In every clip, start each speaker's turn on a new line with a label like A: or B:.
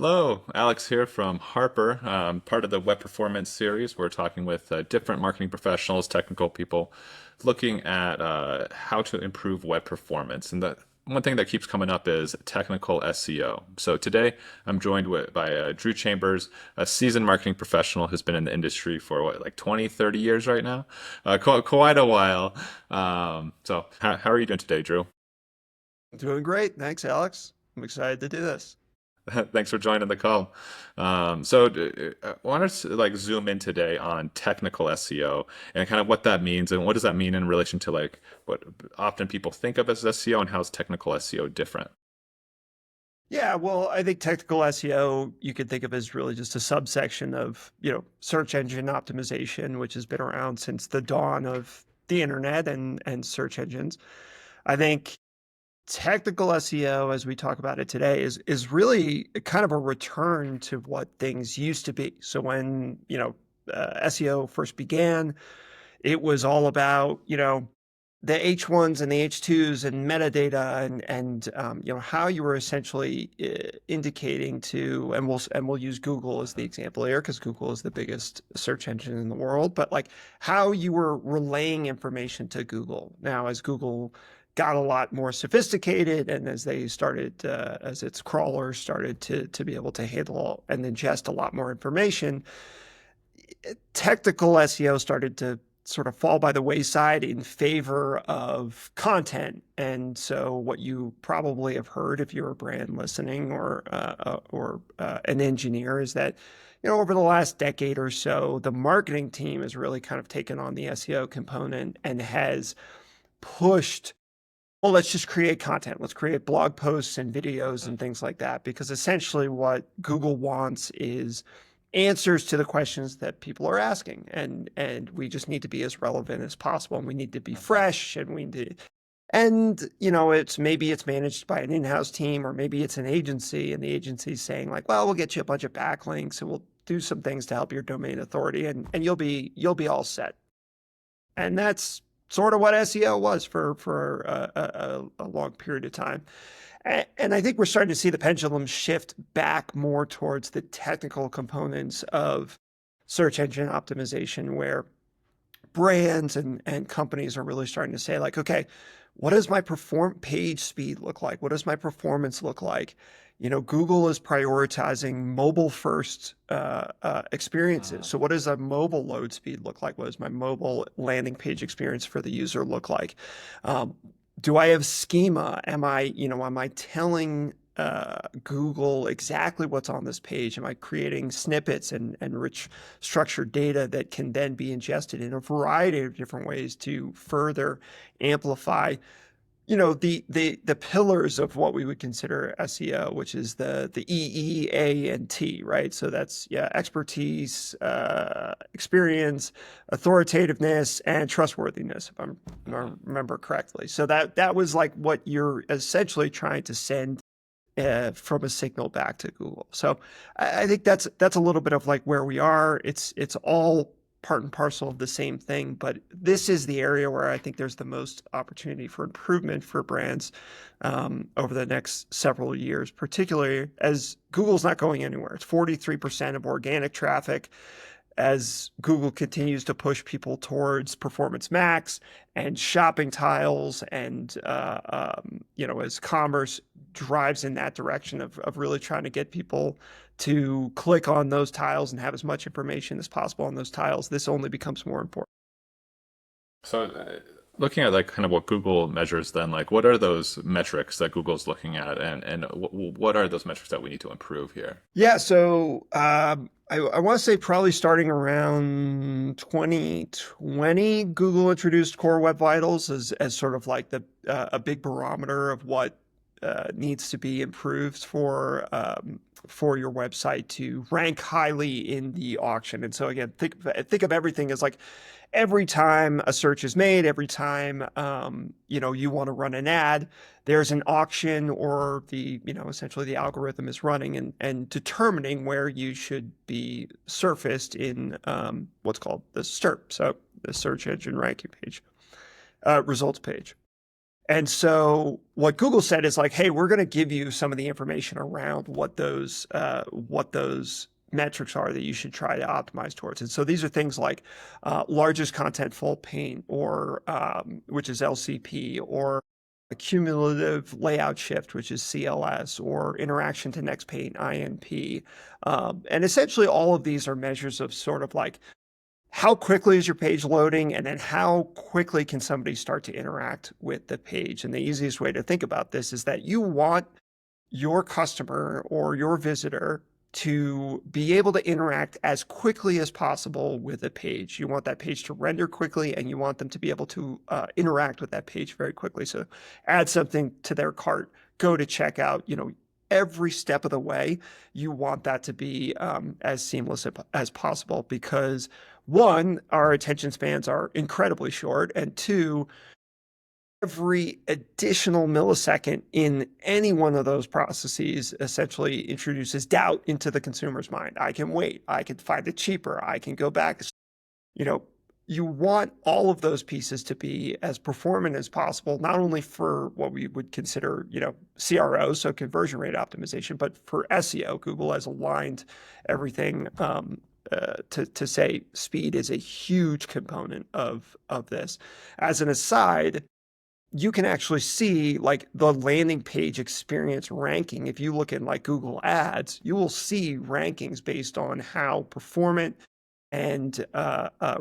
A: Hello, Alex here from Harper, part of the web performance series. We're talking with different marketing professionals, technical people, looking at how to improve web performance. And the one thing that keeps coming up is technical SEO. So today I'm joined by Drew Chambers, a seasoned marketing professional who's been in the industry for what, like 20, 30 years right now? Quite a while. So how are you doing today, Drew?
B: Doing great. Thanks, Alex. I'm excited to do this.
A: Thanks for joining the call. I wanted to like zoom in today on technical SEO and kind of what that means and what does that mean in relation to like what often people think of as SEO and how is technical SEO different?
B: Yeah, well, I think technical SEO you could think of as really just a subsection of, search engine optimization, which has been around since the dawn of the internet and search engines. I think technical SEO, as we talk about it today, is really kind of a return to what things used to be. So when, SEO first began, it was all about, the H1s and the H2s and metadata and how you were essentially indicating to, and we'll use Google as the example here because Google is the biggest search engine in the world, but like how you were relaying information to Google. Now, as Google got a lot more sophisticated and as they started, as its crawlers started to be able to handle and ingest a lot more information, technical SEO started to sort of fall by the wayside in favor of content. And so, what you probably have heard if you're a brand listening or an engineer is that over the last decade or so, the marketing team has really kind of taken on the SEO component and has pushed. Well, let's just create content. Let's create blog posts and videos and things like that. Because essentially, what Google wants is answers to the questions that people are asking, and we just need to be as relevant as possible, and we need to be fresh, and we need to, and it's managed by an in-house team, or maybe it's an agency, and the agency's saying like, well, we'll get you a bunch of backlinks, and we'll do some things to help your domain authority, and you'll be all set. And that's sort of what SEO was for a long period of time. And I think we're starting to see the pendulum shift back more towards the technical components of search engine optimization, where brands and companies are really starting to say, like, okay, what does my page speed look like? What does my performance look like? Google is prioritizing mobile first experiences. So what does a mobile load speed look like? What does my mobile landing page experience for the user look like? Do I have schema? Am I telling Google exactly what's on this page? Am I creating snippets and rich structured data that can then be ingested in a variety of different ways to further amplify, the pillars of what we would consider SEO, which is the E, E, A, and T, right? So that's expertise, experience, authoritativeness, and trustworthiness, if I remember correctly. So that was like what you're essentially trying to send from a signal back to Google. So I think that's a little bit of like where we are. It's all part and parcel of the same thing, but this is the area where I think there's the most opportunity for improvement for brands over the next several years, particularly as Google's not going anywhere. It's 43% of organic traffic as Google continues to push people towards Performance Max and shopping tiles, and as commerce drives in that direction of really trying to get people to click on those tiles and have as much information as possible on those tiles, this only becomes more important.
A: So looking at like kind of what Google measures then, like what are those metrics that Google's looking at and what are those metrics that we need to improve here?
B: Yeah, so I want to say probably starting around 2020, Google introduced Core Web Vitals as sort of like a big barometer of what needs to be improved for your website to rank highly in the auction. And so again, think of everything as like every time a search is made, every time you want to run an ad, there's an auction, or essentially the algorithm is running and determining where you should be surfaced in what's called the SERP, so the search engine ranking page, results page. And so what Google said is like, hey, we're going to give you some of the information around what those metrics are that you should try to optimize towards. And so these are things like largest contentful paint, or which is LCP, or a cumulative layout shift, which is CLS, or interaction to next paint, INP. And essentially all of these are measures of sort of like, how quickly is your page loading, and then how quickly can somebody start to interact with the page? And the easiest way to think about this is that you want your customer or your visitor to be able to interact as quickly as possible with a page. You want that page to render quickly, and you want them to be able to interact with that page very quickly. So add something to their cart, go to checkout, every step of the way, you want that to be as seamless as possible, because one, our attention spans are incredibly short, and two, every additional millisecond in any one of those processes essentially introduces doubt into the consumer's mind. I can wait. I can find it cheaper. I can go back. You know, you want all of those pieces to be as performant as possible, not only for what we would consider, CRO, so conversion rate optimization, but for SEO. Google has aligned everything to say speed is a huge component of this. As an aside, you can actually see like the landing page experience ranking. If you look in like Google Ads, you will see rankings based on how performant and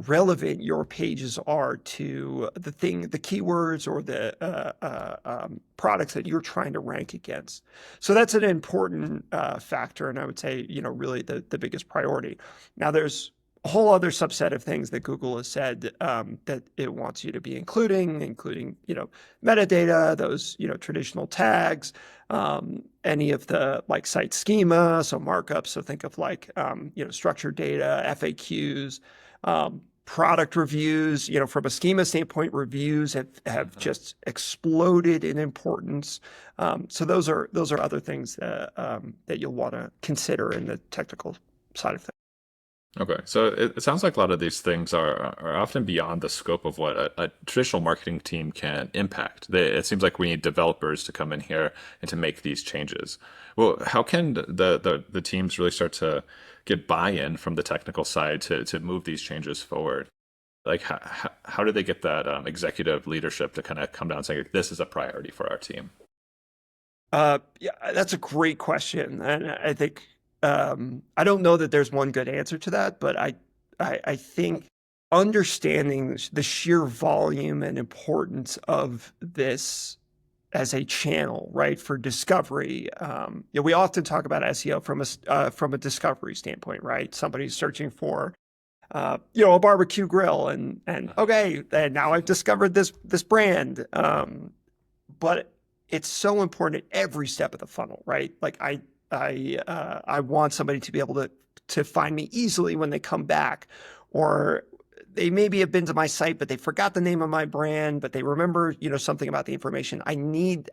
B: relevant your pages are to the keywords or the products that you're trying to rank against. So that's an important factor, and I would say, really the biggest priority. Now, there's a whole other subset of things that Google has said that it wants you to be including, metadata, those, traditional tags, any of the like site schema, so markups. So think of like, structured data, FAQs, product reviews. From a schema standpoint, reviews have just exploded in importance. So those are other things that you'll want to consider in the technical side of things.
A: Okay, so it sounds like a lot of these things are often beyond the scope of what a traditional marketing team can impact. It seems like we need developers to come in here and to make these changes. Well, how can the teams really start to get buy-in from the technical side to move these changes forward? Like, how do they get that executive leadership to kind of come down and say, this is a priority for our team?
B: Yeah, that's a great question, and I think I don't know that there's one good answer to that, but I think understanding the sheer volume and importance of this as a channel, right, for discovery. We often talk about SEO from a discovery standpoint, right? Somebody's searching for a barbecue grill, and okay, and now I've discovered this brand. But it's so important at every step of the funnel, right? Like I want somebody to be able to find me easily when they come back, or they maybe have been to my site, but they forgot the name of my brand, but they remember, something about the information. I need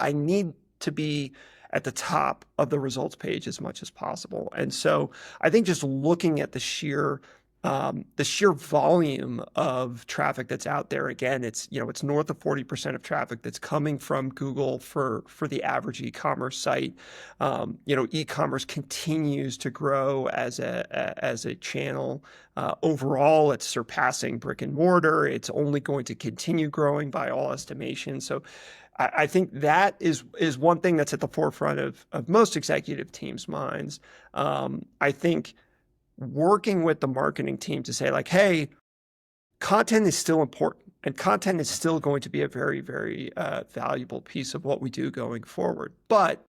B: to be at the top of the results page as much as possible. And so I think just looking at the sheer volume of traffic that's out there, again, it's north of 40% of traffic that's coming from Google for the average e-commerce site. E-commerce continues to grow as a channel. Overall, it's surpassing brick and mortar. It's only going to continue growing by all estimations. So I think that is one thing that's at the forefront of most executive teams' minds. I think working with the marketing team to say like, hey, content is still important, and content is still going to be a very, very valuable piece of what we do going forward. But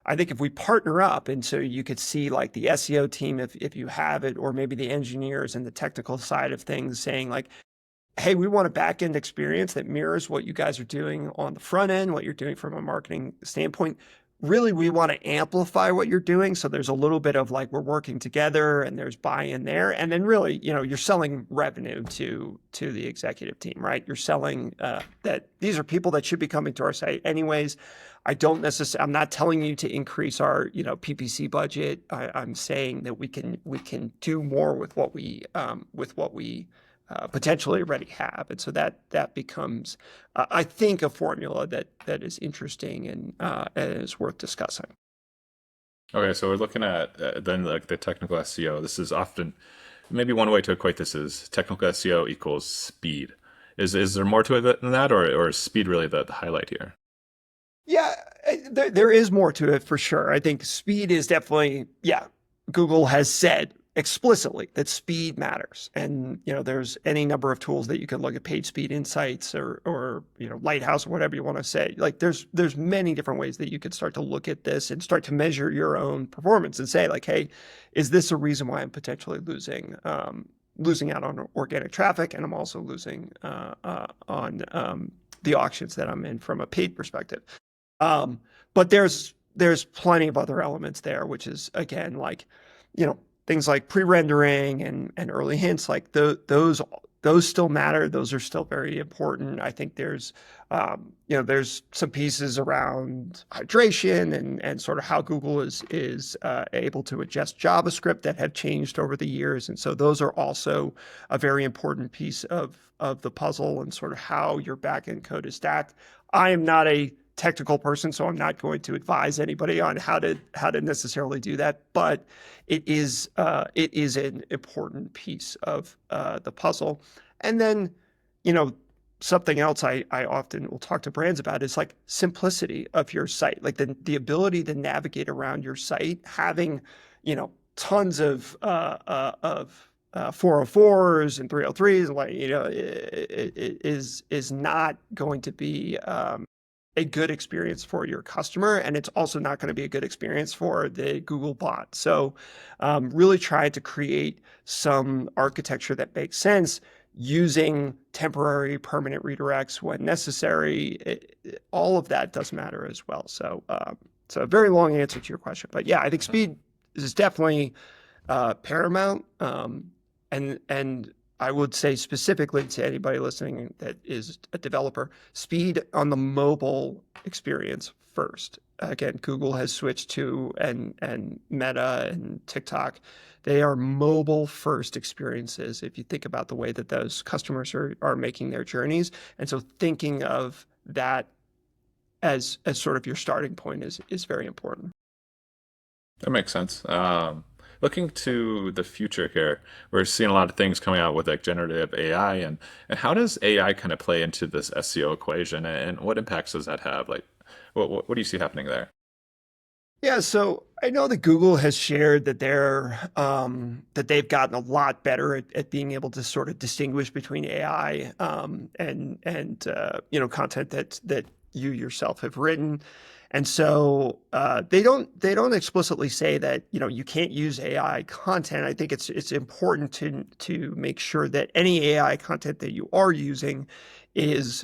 B: I think if we partner up, and so you could see like the SEO team, if you have it, or maybe the engineers and the technical side of things saying like, hey, we want a back-end experience that mirrors what you guys are doing on the front end, what you're doing from a marketing standpoint. Really, we want to amplify what you're doing. So there's a little bit of like, we're working together, and there's buy-in there. And then really, you're selling revenue to the executive team, right? You're selling that these are people that should be coming to our site anyways. I'm not telling you to increase our, PPC budget. I'm saying that we can do more with what we potentially already have. And so that becomes, I think, a formula that is interesting and is worth discussing.
A: Okay, so we're looking at then like the technical SEO. This is often maybe one way to equate this is technical SEO equals speed. Is there more to it than that, or is speed really the highlight here?
B: Yeah, there is more to it for sure. I think speed is definitely, yeah, Google has said explicitly that speed matters. And, there's any number of tools that you can look at, page speed insights or Lighthouse or whatever you want to say. Like there's many different ways that you could start to look at this and start to measure your own performance and say like, hey, is this a reason why I'm potentially losing out on organic traffic, and I'm also losing on the auctions that I'm in from a paid perspective. But there's plenty of other elements there, which is again like, things like pre-rendering and early hints, like those still matter. Those are still very important. I think there's some pieces around hydration and sort of how Google is able to adjust JavaScript that have changed over the years, and so those are also a very important piece of the puzzle and sort of how your backend code is stacked. I am not a technical person, so I'm not going to advise anybody on how to necessarily do that. But it is an important piece of the puzzle. And then, something else I often will talk to brands about is like simplicity of your site, like the ability to navigate around your site, having tons of 404s and 303s, like it is not going to be a good experience for your customer, and it's also not going to be a good experience for the Google bot. So really try to create some architecture that makes sense using temporary permanent redirects when necessary. All of that does matter as well. So a very long answer to your question, but yeah, I think speed is definitely paramount. And I would say specifically to anybody listening that is a developer, speed on the mobile experience first. Again, Google has switched to, and Meta and TikTok, they are mobile first experiences if you think about the way that those customers are making their journeys. And so thinking of that as sort of your starting point is very important.
A: That makes sense. Looking to the future here, we're seeing a lot of things coming out with like generative AI, and how does AI kind of play into this SEO equation, and what impacts does that have? Like, what do you see happening there?
B: Yeah, so I know that Google has shared that that they've gotten a lot better at being able to sort of distinguish between AI and content that you yourself have written. And so they don't explicitly say that you can't use AI content. I think it's important to make sure that any AI content that you are using is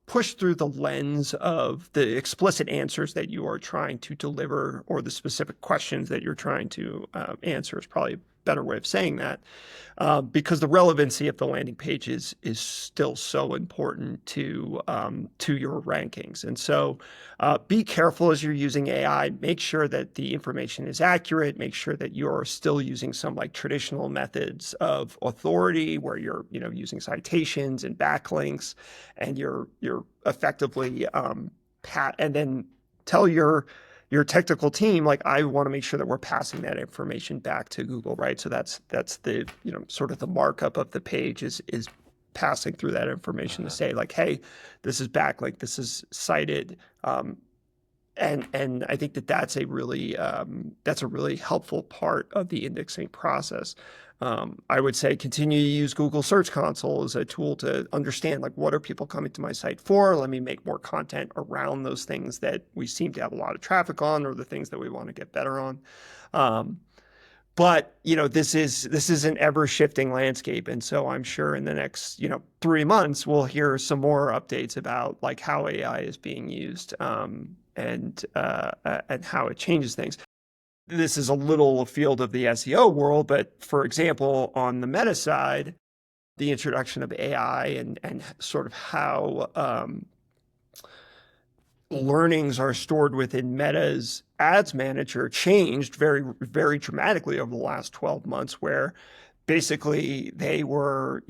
B: pushed through the lens of the explicit answers that you are trying to deliver, or the specific questions that you're trying to answer is probably a better way of saying that, because the relevancy of the landing page is still so important to your rankings. And so be careful as you're using AI. Make sure that the information is accurate. Make sure that you're still using some like traditional methods of authority, where you're using citations and backlinks, and you're effectively and then tell your technical team, like, I want to make sure that we're passing that information back to Google, right? So that's the sort of the markup of the page is passing through that information to say like, hey, this is backlink, this is cited, and I think that's a really helpful part of the indexing process. I would say continue to use Google Search Console as a tool to understand like, what are people coming to my site for? Let me make more content around those things that we seem to have a lot of traffic on, or the things that we want to get better on. But this is an ever shifting landscape, and so I'm sure in the next 3 months we'll hear some more updates about like how AI is being used, and how it changes things. This is a little afield of the SEO world, but for example, on the Meta side, the introduction of AI and sort of how learnings are stored within Meta's ads manager changed very, very dramatically over the last 12 months, where basically they were,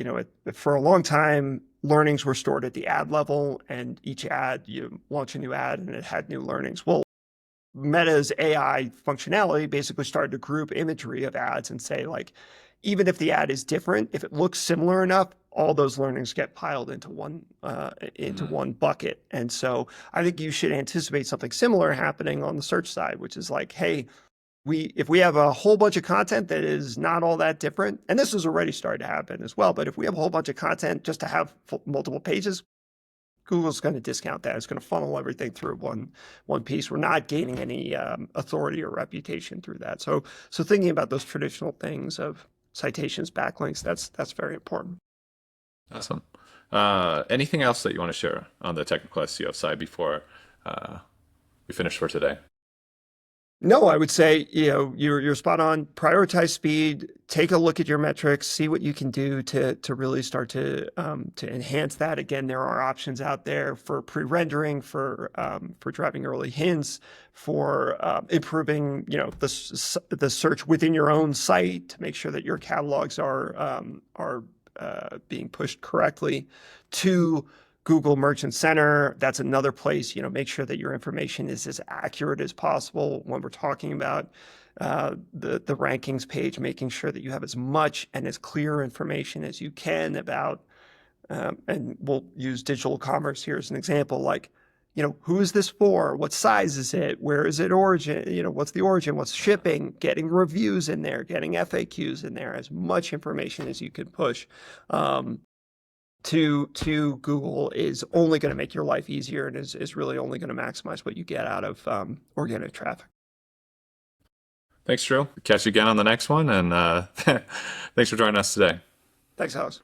B: for a long time, learnings were stored at the ad level, and each ad, you launch a new ad and it had new learnings. Well, Meta's AI functionality basically started to group imagery of ads and say, like, even if the ad is different, if it looks similar enough, all those learnings get piled into
A: Mhm.
B: one bucket. And so I think you should anticipate something similar happening on the search side, which is like, hey, if we have a whole bunch of content that is not all that different, and this has already started to happen as well, but if we have a whole bunch of content just to have multiple pages, Google's going to discount that. It's going to funnel everything through one piece. We're not gaining any authority or reputation through that. So thinking about those traditional things of citations, backlinks, that's very important.
A: Awesome. Anything else that you want to share on the technical SEO side before uh, we finish for today?
B: No, I would say, you're spot on. Prioritize speed. Take a look at your metrics. See what you can do to really start to enhance that. Again, there are options out there for pre-rendering, for driving early hints, for improving, the search within your own site to make sure that your catalogs are being pushed correctly. To Google Merchant Center, that's another place, make sure that your information is as accurate as possible when we're talking about the rankings page, making sure that you have as much and as clear information as you can about, and we'll use digital commerce here as an example, like, who is this for? What size is it? Where is it origin? What's the origin? What's shipping? Getting reviews in there, getting FAQs in there, as much information as you can push. To Google is only going to make your life easier, and is really only going to maximize what you get out of organic traffic.
A: Thanks, Drew. Catch you again on the next one, and thanks for joining us today.
B: Thanks, Alex.